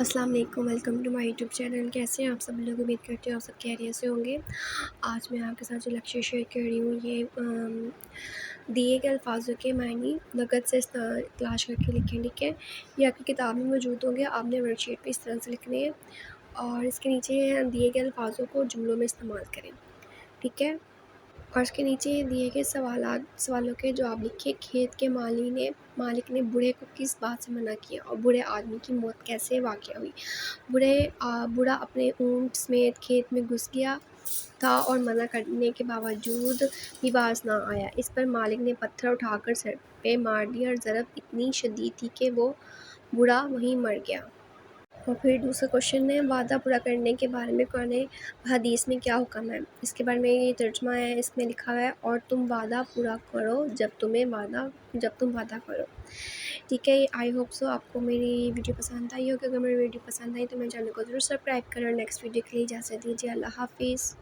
السلام علیکم، welcome to my YouTube channel. کیسے ہیں آپ سب لوگ؟ امید کرتے ہیں آپ سب خیریت سے ہوں گے۔ آج میں آپ کے ساتھ جو لیکچر شیئر کر رہی ہوں یہ دیے گئے الفاظوں کے معنی لغت سے تلاش کر کے لکھیں، ٹھیک ہے؟ یہ آپ کی کتاب میں موجود ہوں گے، آپ نے ورک شیٹ پہ اس طرح سے لکھنے ہیں اور اس کے نیچے دیے گئے الفاظوں کو جملوں میں استعمال کریں، ٹھیک ہے؟ اور اس کے نیچے دیے گئے سوالوں کے جواب لکھے۔ کھیت کے مالک نے بوڑھے کو کس بات سے منع کیا اور بوڑھے آدمی کی موت کیسے واقع ہوئی؟ بوڑھا اپنے اونٹ سمیت کھیت میں گھس گیا تھا اور منع کرنے کے باوجود بھی باز نہ آیا۔ اس پر مالک نے پتھر اٹھا کر سر پہ مار دیا اور ضرب اتنی شدید تھی کہ وہ بوڑھا وہیں مر گیا۔ اور پھر دوسرا کوشچن ہے، وعدہ پورا کرنے کے بارے میں قرآن و حدیث میں کیا حکم ہے؟ اس کے بارے میں یہ ترجمہ ہے، اس میں لکھا ہوا ہے اور تم وعدہ پورا کرو جب تم وعدہ کرو، ٹھیک ہے؟ آئی ہوپ سو آپ کو میری ویڈیو پسند آئی ہوگی۔ اگر میری ویڈیو پسند آئی تو میرے چینل کو ضرور سبسکرائب کریں اور نیکسٹ ویڈیو کے لیے اجازت دیجیے۔ اللہ حافظ۔